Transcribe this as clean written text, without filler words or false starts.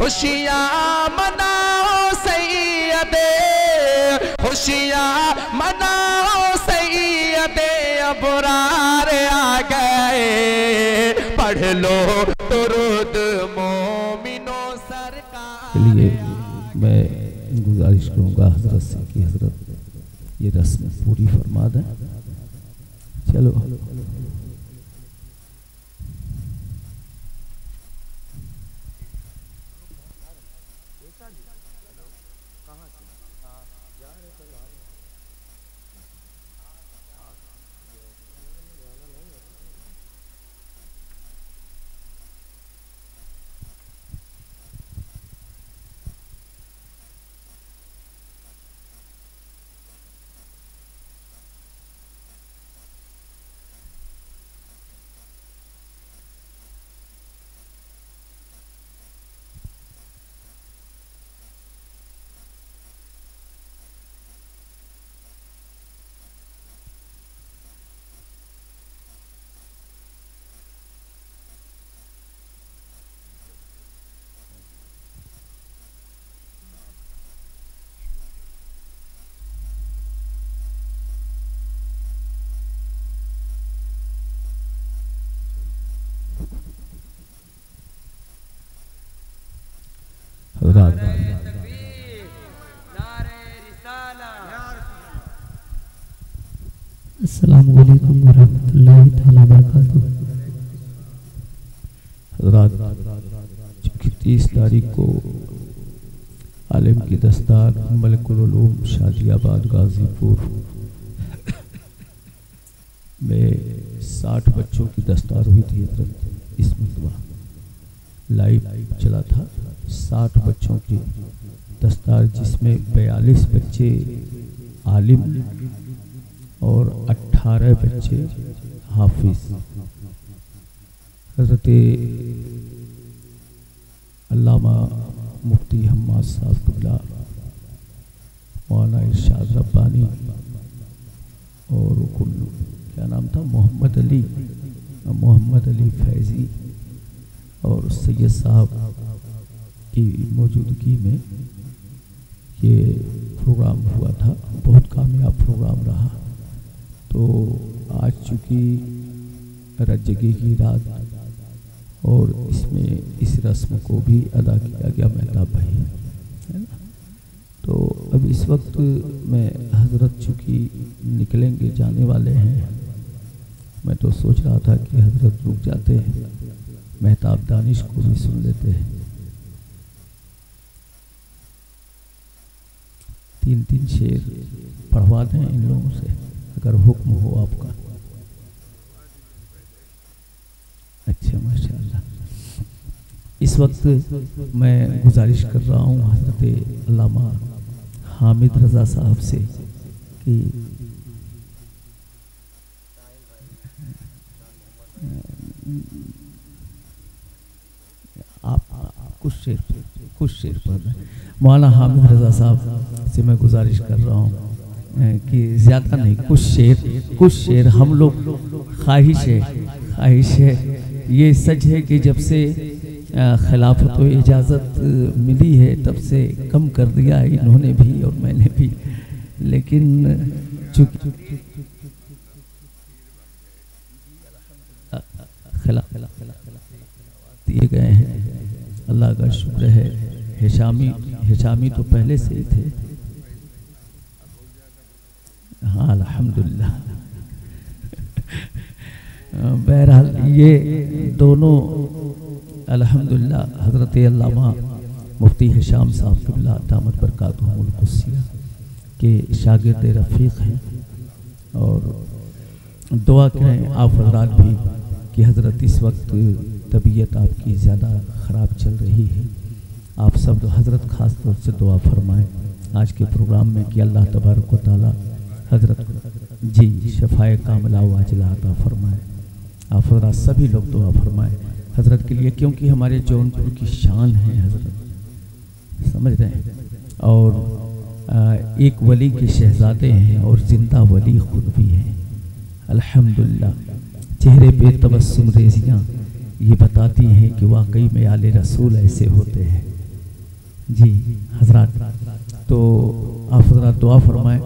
خوشیاں مناؤ سید، خوشیاں مناؤ سید ابرار آ گئے، پڑھ لو درود مومنو سرکار۔ چلیے میں گزارش کروں گا حضرت سے کہ حضرت یہ رسم پوری فرما دیں۔ چلو السلام علیکم ورحمۃ اللہ تعالیٰ وبرکاتہ۔ حضرات 30 تاریخ کو عالم کی دستار ملک العلوم شادی آباد غازی پور میں 60 بچوں کی دستار ہوئی تھی حضرت۔ اس مرتبہ لائیو چلا تھا 60 بچوں کی دستار، جس میں 42 بچے عالم اور 18 بچے حافظ۔ حضرت علامہ مفتی حماد صاحب قبلہ، مولانا ارشاد ربانی اور کیا نام تھا محمد علی فیضی اور سید صاحب کی موجودگی میں یہ پروگرام ہوا تھا۔ بہت کامیاب پروگرام رہا۔ تو آج چونکہ رجگی کی رات اور اس میں اس رسم کو بھی ادا کیا گیا مہتاب بھائی ہے نا۔ تو اب اس وقت میں حضرت چونکہ نکلیں گے جانے والے ہیں، میں تو سوچ رہا تھا کہ حضرت رک جاتے ہیں، مہتاب دانش کو بھی سن لیتے ہیں۔ 3 شعر پڑھوا دیں ان لوگوں سے اگر حکم ہو آپ کا۔ اچھا ماشاءاللہ۔ اس وقت میں گزارش کر رہا ہوں حضرت علامہ حامد رضا صاحب سے کہ آپ کچھ شعر پڑھ رہے ہیں۔ مولانا حامد رضا صاحب سے میں گزارش کر رہا ہوں کہ زیادہ نہیں، کچھ شعر ہم لوگ خواہش ہے یہ سچ ہے کہ جب سے خلافت و اجازت ملی ہے تب سے کم کر دیا انہوں نے بھی اور میں نے بھی، لیکن دیے گئے ہیں، اللہ کا شکر ہے۔ ہشامی تو پہلے سے ہی تھے، ہاں الحمدللہ۔ بہرحال یہ دونوں الحمدللہ حضرت علامہ مفتی ہشام صاحب قبلہ دامت برکاتہم القدسیہ کے شاگرد رفیق ہیں، اور دعا کریں آپ حضرات بھی کہ حضرت اس وقت طبیعت آپ کی زیادہ خراب چل رہی ہے، آپ سب حضرت خاص طور سے دعا فرمائیں آج کے پروگرام میں کہ اللہ تبارک و تعالی حضرت جی شفائے کاملہ و عاجلہ عطا فرمائے۔ آپ حضرات سبھی لوگ دعا فرمائیں حضرت کے لیے، کیونکہ ہمارے جونپور کی شان ہے حضرت، سمجھ رہے ہیں، اور ایک ولی کے شہزادے ہیں اور زندہ ولی خود بھی ہیں الحمدللہ۔ چہرے پہ تبسم ریزیاں یہ بتاتی ہیں کہ واقعی میں آل رسول ایسے ہوتے ہیں، جی حضرات، تو آپ حضرات دعا فرمائیں